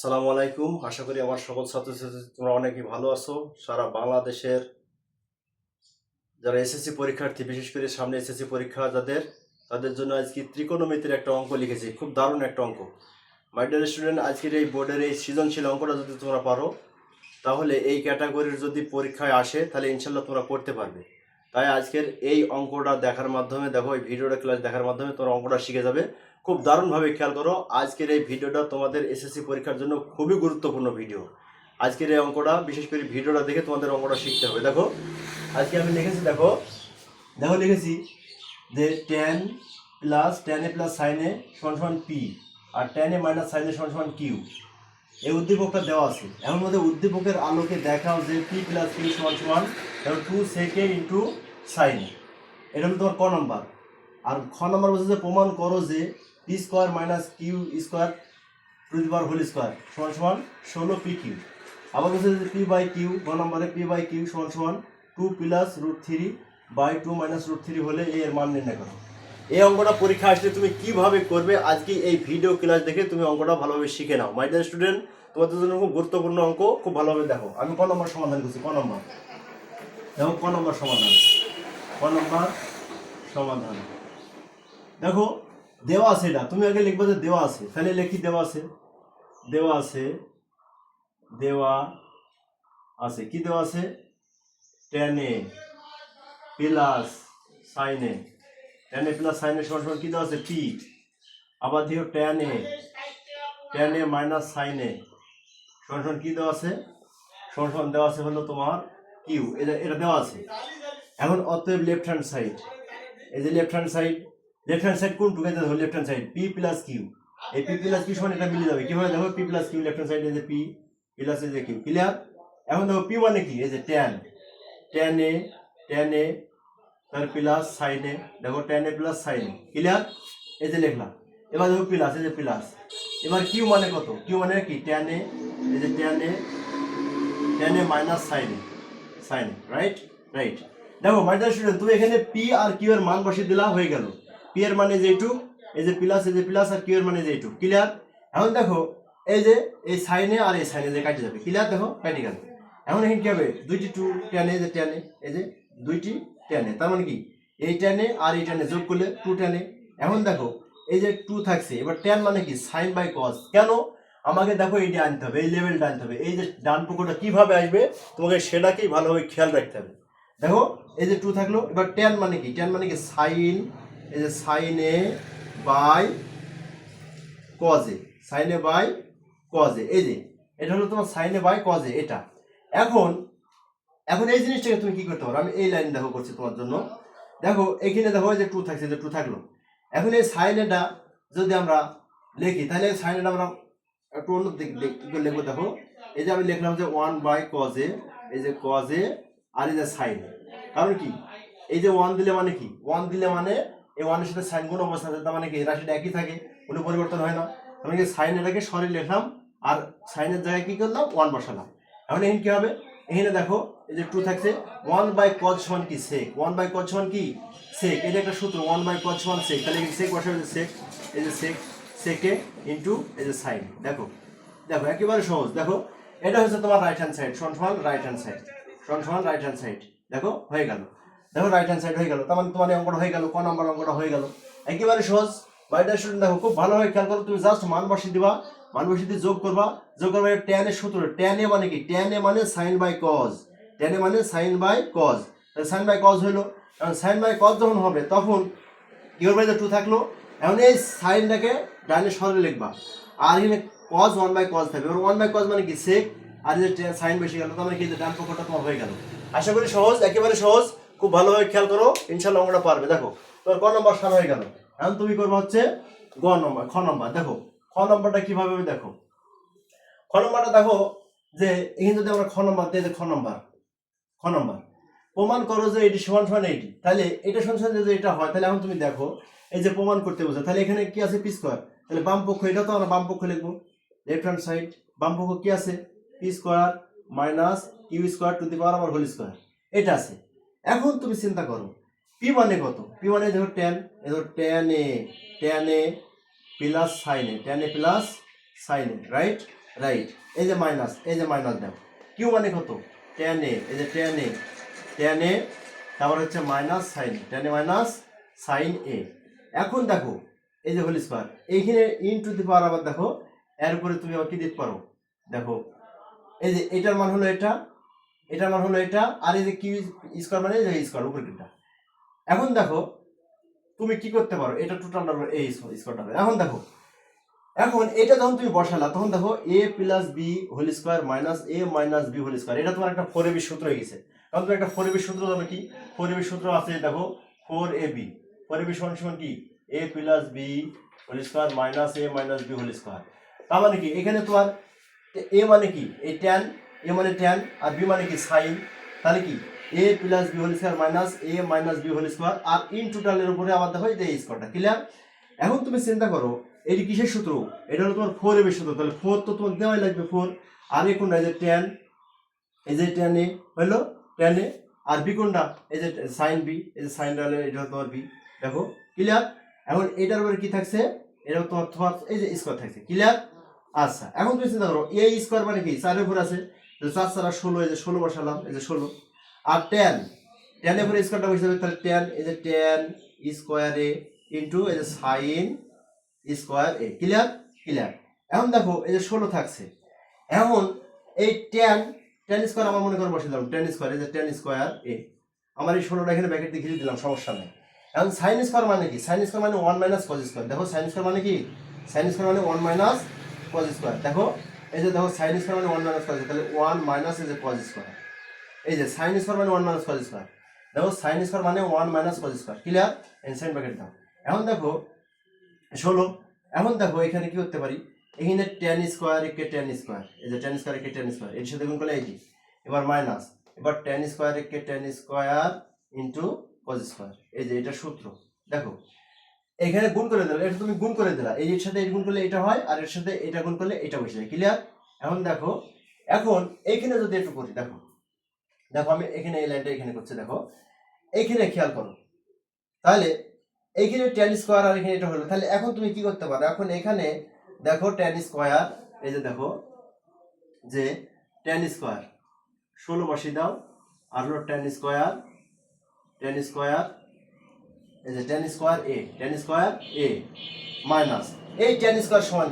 আসসালামু আলাইকুম। আশা করি আমার সকল ছাত্রছাত্রী তোমরা অনেকেই ভালো আছো। সারা বাংলাদেশের যারা এসএসসি পরীক্ষার্থী, বিশেষ করে সামনে এসএসসি পরীক্ষা তাদের জন্য আজকে ত্রিকোণমিতির একটা অঙ্ক লিখেছি, খুব দারুণ একটা অঙ্ক। মাই ডিয়ার স্টুডেন্ট, আজকের এই বোর্ডের এই সৃজনশীল অঙ্কটা যদি তোমরা পারো, তাহলে এই ক্যাটাগরির যদি পরীক্ষায় আসে তাহলে ইনশাল্লাহ তোমরা করতে পারবে। তাই আজকের এই অঙ্কটা দেখার মাধ্যমে, দেখো এই ভিডিওটা ক্লাস দেখার মাধ্যমে তোমরা অঙ্কটা শিখে যাবে। খুব দারুণভাবে খেয়াল করো, আজকের এই ভিডিওটা তোমাদের এসএসসি পরীক্ষার জন্য খুবই গুরুত্বপূর্ণ ভিডিও। আজকের এই অঙ্কটা, বিশেষ করে ভিডিওটা দেখে তোমাদের অঙ্কটা শিখতে হবে। দেখো আজকে আমি লিখেছি, দেখো দেখো লিখেছি যে tan a plus sine A সমান পি, আর tan a minus sine A সমান কিউ। এই উদ্দীপকটা দেওয়া আছে। এমন মধ্যে উদ্দীপকের আলোকে দেখাও যে পি প্লাস কিউ সমান 2 sec a ইন্টু সাইন। এটা হলো তোমার ক নম্বর। আর খ নম্বর বলছে যে প্রমাণ করো যে P square minus Q square to the power whole square সমান 16 পি কিউ। আবার বলছে যে পি বাই কিউ, গ নম্বরে পি বাই কিউ সমান 2 প্লাস √3 বাই 2 মাইনাস √3 হলে এর মান নির্ণয় করো। এই অঙ্কটা পরীক্ষা আসলে তুমি কিভাবে করবে, আজকে এই ভিডিও ক্লাস দেখে তুমি অঙ্কটা ভালোভাবে শিখে নাও। মাই ডিয়ার স্টুডেন্ট, তোমাদের জন্য খুব গুরুত্বপূর্ণ অঙ্ক, খুব ভালোভাবে দেখো। আমি ক নম্বর সমাধান করছি, ক নম্বর দেখো, ক নম্বর সমাধান, ক নম্বর সমাধান। দেখো দেওয়া আছে, এটা তুমি আগে লিখবে যে দেওয়া আছে, তাহলে লিখি দেওয়া আছে, দেওয়া আছে, দেওয়া আছে, কি দেওয়া আছে? tan a plus sin a, tan a plus sin a সমান কি দেওয়া আছে? p। আবার দেখো tan a minus sin a সমান কি দেওয়া আছে? সমান দেওয়া আছে হলো তোমার q। এটা দেওয়া আছে। এখন অতএব লেফট হ্যান্ড সাইড, এই যে লেফট হ্যান্ড সাইড কোন টুকে দেখো, left hand side p plus q। এই p প্লাস q সমান এটা মিলে যাবে কিভাবে? দেখো p plus q left hand side, এই যে p প্লাস এই যে q, ক্লিয়ার? এখন দেখো p মানে কি? এই যে tan a তার প্লাস sin a, দেখো tan a plus sin a, clear? এই যে লিখলাম। এবার দেখো প্লাস, এই যে প্লাস। এবার q মানে কত? q মানে কি? tan a, এই যে tan a minus sin a, right? দেখো মাই ডিয়ার স্টুডেন্ট, তুমি এখানে p আর q এর মান বসিয়ে দিলা, হয়ে গেল। p এর মানে যে এইটুক, এই যে প্লাস, আর q এর মানে যে এইটুক, ক্লিয়ার? এখন দেখো এই যে এই sin a আর এই sin a যে কাটে যাবে, ক্লিয়ার? দেখো কাটে গেল। এখন এখানে কি হবে? দুইটি 2 tan a, যে tan a, এই যে দুইটি tan a, তার মানে কি এই tan a আর এই tan a যোগ করলে 2 tan a। এখন দেখো এই যে 2 থাকছে, এবার tan মানে কি? sin by cos। কেন? আমাকে দেখো এইটা আনতে হবে, এই লেভেলটা আনতে হবে। এই যে ডান পক্ষটা কিভাবে আসবে তোমাকে সেটাকেই ভালোভাবে খেয়াল রাখতে হবে। দেখো এই যে 2 থাকলো, এবার tan মানে কি? tan মানে কি? sin, এই যে sin a by cos a, sin a by cos a, এই যে এটা হলো তোমার sin a by cos a, এটা। এখন এই জিনিসটাকে তুমি কি করতে পারো? আমি এই লাইন দেখো করছি তোমার জন্য। দেখো এখানে দেখো যে 2 থাকছে, যে 2 থাকলো। এখন এই sin এটা যদি আমরা লিখি, তাহলে sin এটা আমরা একটু অন্য দিকে লিখবো। দেখো এই যে আমি লিখলাম যে 1 বাই cos a, এই যে cos a আর এই যে sin a। কারণ কি? এই যে 1 দিলে মানে কি? 1 দিলে মানে এই 1 এর সাথে sin গুণ অবস্থা আছে, তার মানে কি রাশিটা একই থাকে, কোনো পরিবর্তন হয় না। আমি কি sin এটাকে সরিয়ে লিখলাম, আর sin এর জায়গায় কি করলাম? 1 বসালাম। এখন এখানে কি হবে? এখানে দেখো এই যে 2 থাকছে, 1 বাই cos সমান কি? sec। 1 বাই cos সমান কি? sec। এটা একটা সূত্র, 1 বাই cos সমান sec। তাহলে এই sec বসাবে, যে sec, এই যে sec a ইনটু এই যে sin। দেখো একেবারে সহজ। দেখো এটা হচ্ছে তোমার রাইট হ্যান্ড সাইড সমান রাইট হ্যান্ড সাইড, দেখো হয়ে গেল। দেখো রাইট হ্যান্ড সাইড হয়ে গেল, তার মানে তোমার অঙ্কটা হয়ে গেল, ক নম্বর অঙ্কটা হয়ে গেল। একেবারে সহজ। বাইরের স্টুডেন্ট দেখো খুব ভালোভাবে খেয়াল করো, তুমি জাস্ট মান বসিয়ে দিবা, মান বসিয়ে দিয়ে যোগ করবা tan এর সূত্র। tan a মানে কি? tan a মানে sin by cos, tan a মানে sin বাই cos, তাহলে sin বাই cos হলো। এখন sin বাই cos যখন হবে তখন কি করবে? যে 2 থাকলো। এখন এই সাইনটাকে ডাইনে সরে লিখবা, আর এখানে cos 1 বাই cos থাকবে। এবার 1 বাই cos মানে কি? sec, আর এই যে sin বেশি গেল, তার মানে কি? যে ডান পক্ষটা তোমার হয়ে গেল। আশা করি সহজ, একেবারে সহজ। খুব ভালোভাবে খেয়াল করো, ইনশাআল্লাহ অঙ্কটা পারবে। দেখো তোমার ক নম্বর সারা হয়ে গেল। এখন তুমি করবে হচ্ছে গ নম্বর, খ নম্বর। দেখো খ নম্বরটা কিভাবে হবে, দেখো খ নম্বরটা দেখো যে এখানে যদি আমরা খ নম্বর দিই, যে খ নম্বর প্রমাণ করো যে এটি সমান সমান এইটি, তাহলে এটা সমান যদি এটা হয়, তাহলে এখন তুমি দেখো এই যে প্রমাণ করতে বলছে, তাহলে এখানে কি আছে? P square. তাহলে বাম পক্ষ, এটা তো আমরা বাম পক্ষ লিখবো, লেফট হ্যান্ড সাইড। বাম পক্ষ কি আছে? P square minus Q square to the power আবার হোল স্কোয়ার, এটা আছে। এখন তুমি চিন্তা করো পি মানে কত? পি মানে দেখো tan, tan a plus sin a, tan a plus sin a, right? Right, এই যে মাইনাস দাও, কিউ মানে কত tan a, এই যে tan a তারপর হচ্ছে minus sine tan a minus sign a। এখন দেখো এই যে হোল স্কয়ার, এইখানে ইনটু দি পাওয়ার আবার দেখো এর উপরে তুমি আবার কি দিতে পারো, দেখো এই যে এটার মান হলো এটা, এটার মান হলো এটা, আর এই যে কিউ স্কয়ার মানে এই যে স্কয়ার উপরেরটা। এখন দেখো তুমি কি করতে পারো, এটা টোটাল এই স্কয়ারটা। এখন দেখো, এখন এটা যখন তুমি বসালা তখন দেখো a plus B whole square minus a minus B whole square, এটা তোমার একটা 4ab সূত্র হয়ে গেছে। কারণ তুমি একটা 4ab সূত্র জানো কি, 4ab সূত্র আছে দেখো 4ab, 4ab সমান কি a plus B whole square minus a minus B whole square. তার মানে কি এখানে তোমার a মানে কি এই tan, a মানে tan আর b মানে কি সাইন, তাহলে কি a plus B whole square minus a minus B whole square আর ইন টোটালের উপরে আবার দেখো এই যে স্কয়ারটা। ক্লিয়ার? এখন তুমি চিন্তা করো এটি কিসের সূত্র, এটা হলো তোমার 4ab সূত্র, তাহলে 4 তো তোমার দেওয়াই লাগবে 4, আর এই কোনটা এই যে tan, এই যে tan a হলো tan a, আর b কোনটা এই যে sin b, এই যে sin ডালে এটা তোমার b। দেখো ক্লিয়ার? এখন এটার উপরে কি থাকছে, এটা তোমার এই যে স্কয়ার থাকছে। ক্লিয়ার? আচ্ছা এখন তুমি চিন্তা করো a স্কয়ার মানে কি 4 এর উপর আছে, তো 4 4 আর 16, এই যে 16 বসালাম, এই যে 16, আর tan এর উপরে স্কয়ারটা বসে যাবে, তাহলে tan এই যে tan স্কয়ার a ইনটু এই যে sin স্কয়ার এ। ক্লিয়ার? ক্লিয়ার। এখন দেখো এই যে 16 থাকছে, এখন এই tan স্কয়ার আমার মনে করে বসে দিলাম tan স্কয়ার, এই যে tan স্কয়ার এ, আমার এই 16টা এখানে ব্র্যাকেট দিয়ে ঘিরে দিলাম, সমস্যা নেই। এখন sin স্কয়ার মানে কি, sin স্কয়ার মানে 1 মাইনাস cos স্কয়ার। দেখো sin স্কয়ার মানে কি, sin স্কয়ার মানে 1 মাইনাস cos স্কয়ার। দেখো এই যে দেখো sin স্কয়ার মানে 1 মাইনাস cos, তাহলে 1 মাইনাস এই যে cos স্কয়ার, এই যে sin স্কয়ার মানে 1 মাইনাস cos স্কয়ার। দেখো sin স্কয়ার মানে 1 মাইনাস cos স্কয়ার। ক্লিয়ার? এনসাইন ব্র্যাকেট দাও। এখন দেখো 16, এখন দেখো এখানে কি করতে পারি, এখানে tan স্কয়ার একে tan স্কয়ার, এই যে tan স্কয়ার একে tan স্কয়ার, এর সাথে গুণ করলে এই যে এবার মাইনাস, এবার tan স্কয়ার একে tan square into cos square, এই যে এটা সূত্র। দেখো এখানে গুণ করে দিলে, এটা তুমি গুণ করে দিলা, এই এর সাথে এই গুণ করলে এটা হয়, আর এর সাথে এটা গুণ করলে এটা বসে যায়। ক্লিয়ার? এখন দেখো, এখন এইখানে যদি একটু করি, দেখো দেখো আমি এখানে এই লাইনটা এখানে করছি, দেখো এইখানে খেয়াল করো, তাহলে এইখানে tan স্কয়ার আর এখানে এটা হলো, তাহলে এখন তুমি কি করতে পারো, এখন এখানে দেখো tan স্কয়ার, এই যে দেখো যে tan স্কয়ার 16 বসিয়ে দাও, আর হলো tan স্কয়ার এই যে tan স্কয়ার a মাইনাস এই tan স্কয়ার সমান,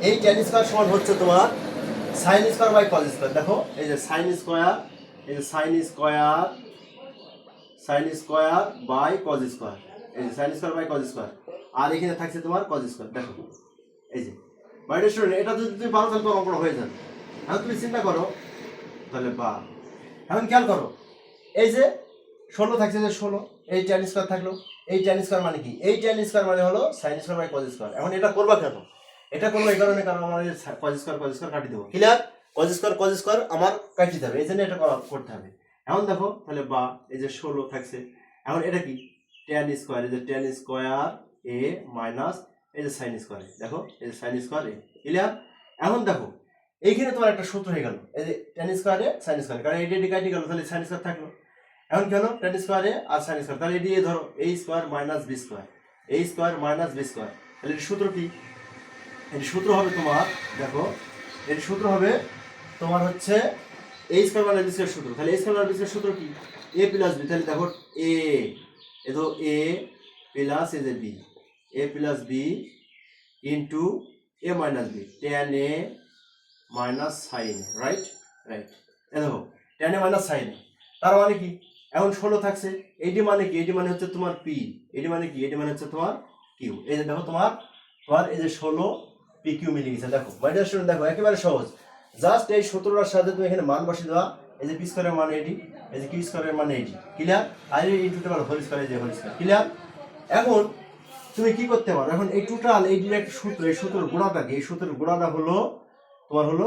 এই tan স্কয়ার সমান হচ্ছে তোমার sin square by cos square. দেখো এই যে sin স্কয়ার, এই যে sin square by cos square, এই যে sin square by cos square, আর এখানে থাকছে তোমার cos স্কয়ার। দেখো এই যে বাইরে স্টুডেন্ট, এটা যদি তুমি পারো তাহলে তোমার অঙ্কটা হয়ে যাবে। এখন তুমি চিন্তা করো, তাহলে বা এখন খেয়াল করো, এই যে 16 থাকছে, যে 16, এই tan স্কয়ার থাকলো, এই tan স্কয়ার মানে কি, এই tan স্কয়ার মানে হলো sin square by cos square. এখন এটা করবা কেন, এটা করবো এই কারণে, কারণ আমার cos স্কয়ার কাটি দেবো। ক্লিয়ার? cos স্কয়ার আমার কাটি দেবে, এই জন্য এটা করতে হবে। এখন দেখো তাহলে বা এই যে 16 থাকছে, এখন এটা কি tan স্কয়ার, এই যে tan স্কয়ার a মাইনাস এই যে sin স্কয়ার, দেখো এই যে sin স্কয়ার a। ক্লিয়ার? এখন দেখো এইখানে তোমার একটা সূত্র হয়ে গেল, এই যে tan square a sin square, কারণ এই ডি কাটি গেল, তাহলে sin স্কয়ার থাকলো। এখন কেন tan স্কয়ার a আর sin স্কয়ার, তাহলে এটি ধরো a square minus b square, a square minus b square, তাহলে এর সূত্র কি, এর সূত্র হবে তোমার, দেখো এর সূত্র হবে তোমার হচ্ছে a square minus b square সূত্র। তাহলে a square minus b square সূত্র কি, a প্লাস b, তাহলে দেখো a এতো a প্লাস এই যে b, a plus b into a minus b, tan a minus sin, right? এই দেখো tan a মাইনাস sin, তার মানে কি, এখন 16 থাকছে, এটি মানে কি, এটি মানে হচ্ছে তোমার p, এটি মানে কি, এটি মানে হচ্ছে তোমার q। এই যে দেখো তোমার এই যে 16 pq মিলে গেছে। দেখো বাইরে স্টুডেন্ট, দেখো একেবারে সহজ, জাস্ট এই 17টার সাথে তুমি এখানে মান বসিয়ে দেওয়া, এই যে p স্কয়ারের মান এটি, এই যে q স্কয়ারের মান এটি। ক্লিয়ার? আর এই টোটাল হোল স্কয়ার, এই যে হোল স্কয়ার। ক্লিয়ার? এখন তুমি কি করতে পারো, এখন এই টোটাল এই ডিরেক্ট সূত্র, এই সূত্রের গুণাটা কি, এই সূত্রের গুণাটা হলো তোমার হলো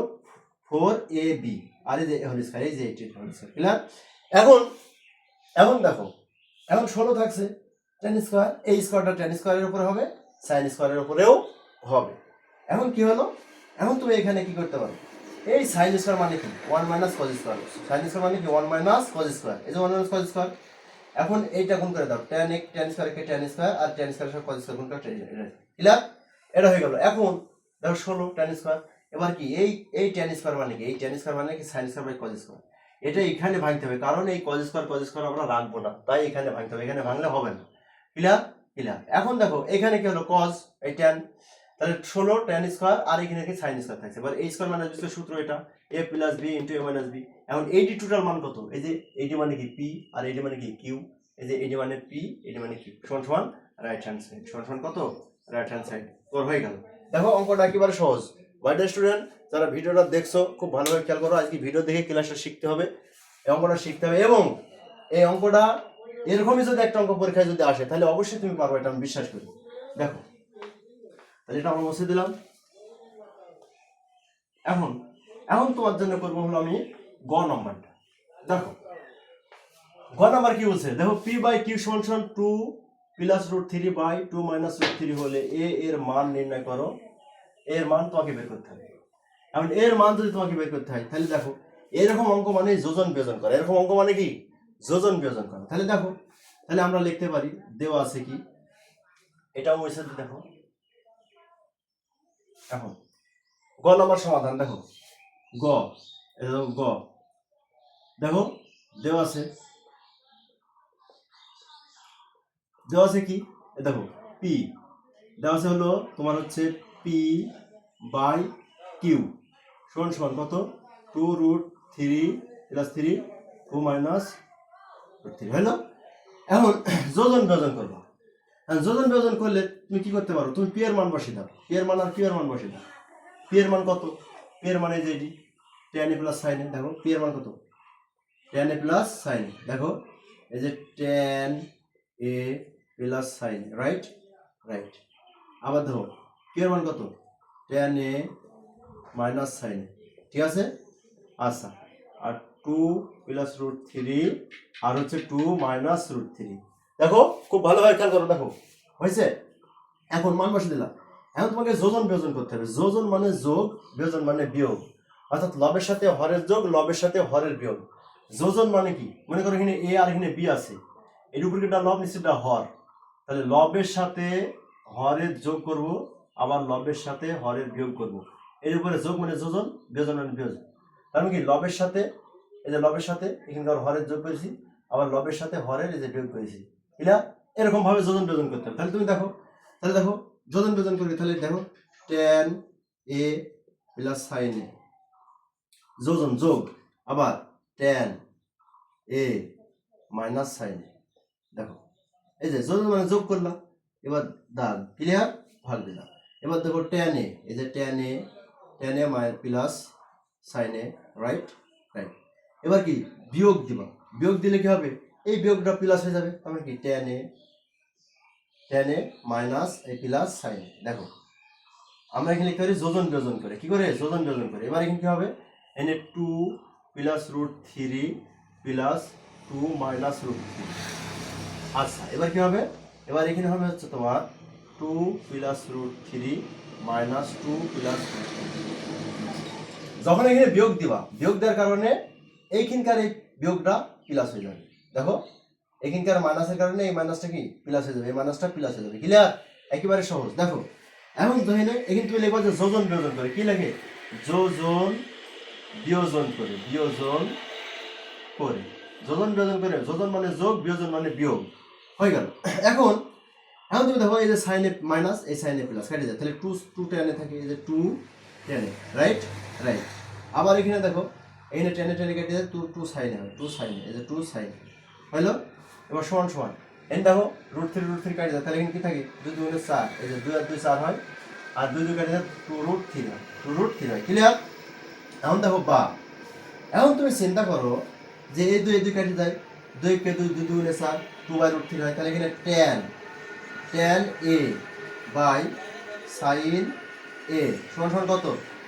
4ab, আর এই যে হোল স্কয়ার, এই যে এটি হোল স্কয়ার। ক্লিয়ার? এখন দেখো, এখন 16 থাকছে, tan স্কয়ার, এই স্কয়ারটা tan স্কয়ারের উপরে হবে, sin স্কয়ারের উপরেও হবে। এখন কি হলো, এখন তুমি এখানে কি করতে পারো, এই sin স্কয়ার মানে কি 1 minus cos square, sin square মানে কি 1 মাইনাস cos স্কয়ার, এই যে 1 মাইনাস cos স্কয়ার। এখন এইটা গুণ করে দাও, tan স্কয়ার কে tan স্কয়ার, আর tan স্কয়ারের সাথে cos স্কয়ার গুণ করে। ক্লিয়ার? এটা হয়ে গেল। এখন দেখো 16 tan স্কয়ার, এবার কি এই tan স্কয়ার মানে কি, এই tan স্কয়ার মানে কি sin square by cos square, এটা এখানে ভাঙতে হবে, কারণ এই cos স্কয়ার আমরা রাখবো না, তাই এখানে ভাঙতে হবে, এখানে ভাঙলে হবে না। ক্লিয়ার? ক্লিয়ার। এখন দেখো এখানে কি হলো cos, এই tan, তাহলে 16 tan স্কয়ার আর এখানে কি sin স্কয়ার থাকছে। এবার a স্কয়ার মানে হচ্ছে সূত্র এটা a plus b into a minus b। এখন এইটি টোটাল মান কত, এই যে এইটি মানে কি p আর এইটি মানে কি q, এই যে এইটি মানে p এইটি মানে q সমান সমান রাইট হ্যান্ড সাইড, সমান সমান কত, রাইট হ্যান্ড সাইড। তোর হয়ে গেল। দেখো অঙ্কটা একেবারে সহজ। মাই ডিয়ার স্টুডেন্ট, যারা ভিডিওটা দেখছো খুব ভালোভাবে খেয়াল করো, আজকে ভিডিও দেখে ক্লাসটা শিখতে হবে, এই অঙ্কটা শিখতে হবে, এবং এই অঙ্কটা এরকমই যদি একটা অঙ্ক পরীক্ষায় যদি আসে তাহলে অবশ্যই তুমি পারবে, এটা আমি বিশ্বাস করি। দেখো তাহলে এটা আমরা মুছে দিলাম। এখন এখন তোমার জন্য করবো হলো আমি গ নাম্বারটা। দেখো গ নাম্বার কি বলছে, দেখো পি বাই কিউ সমান সমান 2 plus root 3 by 2 minus root 3 হলে এ এর মান নির্ণয় করো। এর মান তোমাকে বের করতে হবে। এখন এর মান যদি তোমাকে বের করতে হয় তাহলে দেখো এরকম অঙ্ক মানে যোজন বিয়োজন করা, এরকম অঙ্ক মানে কি যোজন বিয়োজন করা। তাহলে দেখো তাহলে আমরা লিখতে পারি, দেওয়া আছে কি, এটাও মুছে দিই। দেখো এখন গ নাম্বার সমাধান, দেখো গ, গ দেখো দেওয়া আছে, দেওয়া আছে কি, দেখো পি দেওয়া আছে হলো তোমার হচ্ছে পি বাই কিউ সমান সমান কত, 2 রুট 3 প্লাস 3 2 মাইনাস রুট 3 হলো। এখন যোজন বিয়োজন করবা, যোজন বিয়োজন করলে তুমি কি করতে পারো, তুমি পি এর মান বসিয়ে দাও, পি এর মান আর কিউ এর মান বসিয়ে দাও। পি এর মান কত, পি এর মানে যে এটি tan a plus sin a, দেখো পি এর মান কত, tan a plus sin a, দেখো এই যে tan a plus sin a, right right. আবার দেখো কিউ এর মান কত, tan a minus sin a, ঠিক আছে। আচ্ছা, আর 2 প্লাস রুট 3 আর হচ্ছে 2 মাইনাস রুট 3। দেখো খুব ভালোভাবে খেয়াল করো, দেখো হয়েছে। এখন মান বসে দিলাম। এখন তোমাকে যোজন বিয়োজন করতে হবে, যোজন মানে যোগ, বিয়োজন মানে বিয়োগ, অর্থাৎ লবের সাথে হরের যোগ, লবের সাথে হরের বিয়োগ। যোজন মানে কি, মনে করো এখানে এ আর এখানে বি আছে, এর উপরে একটা লব নিচেটা হর, তাহলে লবের সাথে হরের যোগ করব, আবার লবের সাথে হরের বিয়োগ করব। এর উপরে যোগ মানে যোজন, বিয়োজন মানে বিয়োজন। তার মানে কি লবের সাথে, এই যে লবের সাথে এখানকার হরের যোগ করেছি, আবার লবের সাথে হরের এই যে বিয়োগ করেছি, এটা এরকম ভাবে যোজন বিয়োজন করতে হবে। তাহলে তুমি দেখো, তাহলে দেখো যোজন বিয়োজন করি, তাহলে দেখো tan a plus sin a যোজন যোগ, আবার tan a minus sin a, দেখো এই যে যোজন মানে যোগ করলাম, এবার দাগ ক্লিয়ার, ভাগ দিলাম। এবার দেখো tan a, এই যে tan a plus sin a, right right. এবার কি বিয়োগ দিবা, বিয়োগ দিলে কি হবে, এই বিয়োগটা প্লাস হয়ে যাবে, তাহলে কি tan a minus a plus sin a। দেখো আমরা এখানে লিখতে পারি যোজন বিয়োজন করে, কি করে যোজন বিয়োজন করে। এবার এখানে কি হবে, এনে 2 plus root 3 plus 2 minus root 3। আচ্ছা এবার কি হবে, এবার এখানে হবে হচ্ছে তোমার 2 plus root 3 minus 2 plus root 3। যখন এখানে বিয়োগ দিবা, বিয়োগ দেওয়ার কারণে এইখানকার এই বিয়োগটা প্লাস হয়ে যাবে। দেখো এখানকার মাইনাসের কারণে এই মাইনাসটা কি প্লাস হয়ে যাবে, এই মাইনাসটা প্লাস হয়ে যাবে। ক্লিয়ার, একেবারে সহজ। দেখো এখন ধরে এখানে তুমি লিখবা যে যোজন বিয়োজন করে, কি লাগে, যোজন বিয়োজন করে, বিয়োজন করে, যোজন বিয়োজন করে, যোজন মানে যোগ, বিয়োজন মানে বিয়োগ, হয়ে গেল। এখন এখন তুমি দেখো এই যে সাইন এ মাইনাস, এই সাইন এ প্লাস কেটে যায়, তাহলে 2 tan এ থাকে, এই যে 2 tan এ, রাইট রাইট। আবার এখানে দেখো এখানে tan এ কেটে যায়, 2 sin এ হয়, 2 sin এ, এই যে 2 sin এ হলো। এবার সমান সমান এন দেখো রুট 3 কাটে যায়, তাহলে এখানে কি থাকে, 2 2 গুণে 4, এই যে 2 আর 2 4 হয়, আর 2 2 কাটে যায় 2 রুট 3 হয়, 2 রুট 3 হয়। ক্লিয়ার। এখন দেখো বা, এখন তুমি চিন্তা করো যে এই 2 কাটে যায়, 2 কে 2 2 গুণে 4, 2 বাই রুট 3 হয়, তাহলে এখানে tan a by sin a সমান সমান কত,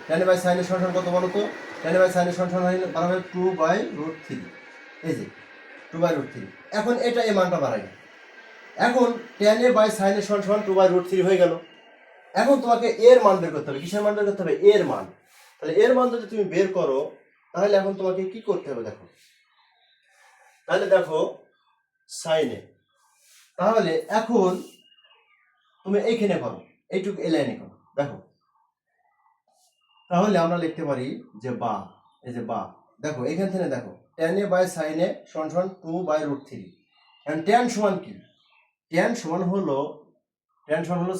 tan a by sin a সমান সমান কত বলো তো, tan a by sin a সমান সমান হলো বাড়াবে 2 বাই রুট 3, এই যে 2 বাই রুট 3। এখন এটা এই মানটা বাড়াই, এখন tan a by sin a সমান সমান 2 বাই রুট 3 হয়ে গেল। এখন তোমাকে এর মান বের করতে হবে, কিসের মান বের করতে হবে, এর মান। তাহলে এর মান যদি তুমি বের করো তাহলে এখন তোমাকে কি করতে হবে, দেখো তাহলে দেখো sin a, তাহলে এখন তুমি এইখানে করো, এইটুকু এই লাইনে করো, দেখো তাহলে আমরা লিখতে পারি যে বা, এই যে বা, দেখো এখান থেকে দেখো tan a by sin a সমান সমান 2/√3। এখন tan সমান কি? tan সমান হলো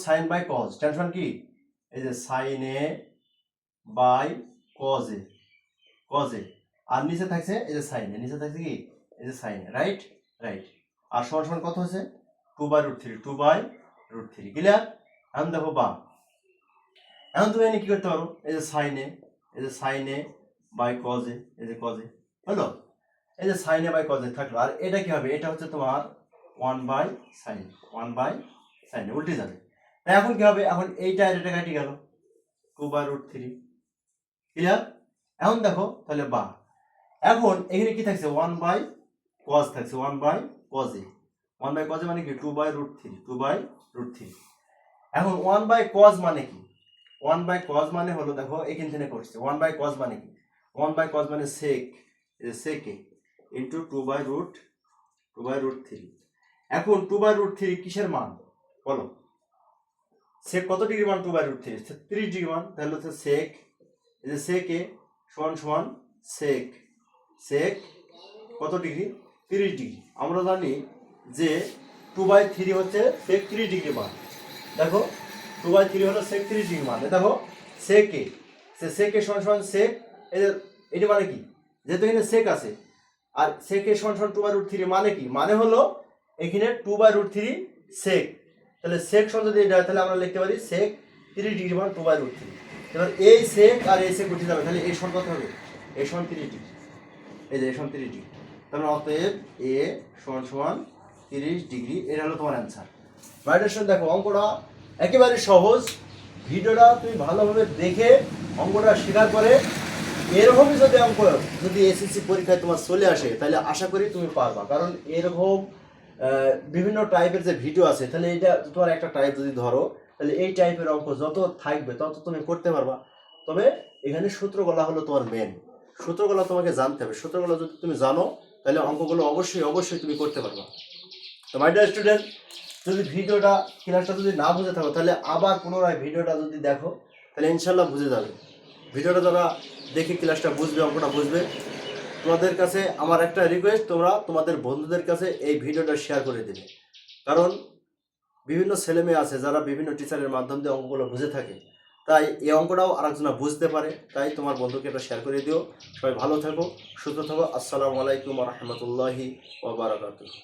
sin বাই cos। tan সমান কি? এই যে sin a by cos a, cos a, আর নিচে থাকছে এই যে sin a, নিচে থাকছে কি এই যে sin a, রাইট রাইট। আর সমান সমান কত হচ্ছে 2/√3, 2/√3, ক্লিয়ার? এখন দেখো বা, এখন তুমি এনে কি করতে পারো, এই যে sin a, এই যে sin a by cos a, এই যে cos a হলো, এই যে sin a by cos a থাকলো। আর এটা কি হবে, এটা হচ্ছে তোমার 1/sin a, 1/sin a, উল্টে যাবে। তাই এখন কি হবে, এখন এইটা আর এটা কেটে গেল 2/√3, ক্লিয়ার? এখন দেখো তাহলে বা, এখন এখানে কি থাকছে 1/cos থাকছে, 1/cos a, 1/cos a মানে কি 2/√3, 2/√3। এখন 1/cos মানে কি, 1/cos মানে হলো দেখো এখান থেকে করছে 1/cos মানে কি, 1/cos মানে sec, sec a ইন্টু 2/√3। এখন 2/√3 কিসের মান বলো, sec কত ডিগ্রি মান, 2/√3 30 ডিগ্রি মান। তাহলে হচ্ছে sec, এই যে sec a সমান সমান sec, sec কত ডিগ্রি, 30 ডিগ্রি। আমরা জানি যে 2/3 হচ্ছে sec 30 ডিগ্রি মান। দেখো 2/3 হলো sec 30 ডিগ্রি মান। দেখো sec a, sec a সমান সমান sec, এটা মানে কি, যেহেতু এখানে sec আছে আর sec a সমান সমান 2/√3 মানে কি, মানে হলো এখানে 2/√3 sec, তাহলে sec সমান যদি এটা হয় তাহলে আমরা লিখতে পারি sec 30 ডিগ্রি মান 2/√3। এবার এই sec আর এই sec উঠে যাবে, তাহলে এই সমান কত হবে, এই সমান 30 ডিগ্রি, এই যে এই সমান 30 ডিগ্রি। তাহলে অতএব a সমান সমান 30 ডিগ্রি, এটা হলো তোমার অ্যান্সার। ভাইডেশন দেখো অঙ্কটা একেবারে সহজ, ভিডিওটা তুমি ভালোভাবে দেখে অঙ্কটা শেখার পরে এরকমই যদি অঙ্ক যদি এসএসসি পরীক্ষায় তোমার চলে আসে তাহলে আশা করি তুমি পারবা। কারণ এরকম বিভিন্ন টাইপের যে ভিডিও আছে, তাহলে এটা তোমার একটা টাইপ যদি ধরো তাহলে এই টাইপের অঙ্ক যত থাকবে তত তুমি করতে পারবা। তবে এখানে সূত্রগুলো হলো তোমার মেন, সূত্রগুলো তোমাকে জানতে হবে। সূত্রগুলো যদি তুমি জানো তাহলে অঙ্কগুলো অবশ্যই অবশ্যই তুমি করতে পারবা। তো মাই ডিয়ার স্টুডেন্ট, যদি ভিডিওটা ক্লাসটা যদি না বুঝে থাকো তাহলে আবার পুনরায় ভিডিওটা যদি দেখো তাহলে ইনশাল্লাহ বুঝে যাবে। ভিডিওটা যারা দেখে ক্লাসটা বুঝবে, অঙ্কটা বুঝবে, তোমাদের কাছে আমার একটা রিকোয়েস্ট, তোমরা তোমাদের বন্ধুদের কাছে এই ভিডিওটা শেয়ার করে দেবে। কারণ বিভিন্ন ছেলে মেয়ে আছে যারা বিভিন্ন টিচারের মাধ্যম দিয়ে অঙ্কগুলো বুঝে থাকে, তাই এই অঙ্কটাও আরেকজনা বুঝতে পারে, তাই তোমার বন্ধুকে এটা শেয়ার করে দিও। সবাই ভালো থাকো, সুস্থ থাকো। আসসালামু আলাইকুম ওয়া রাহমাতুল্লাহি ওয়া বারাকাতুহু।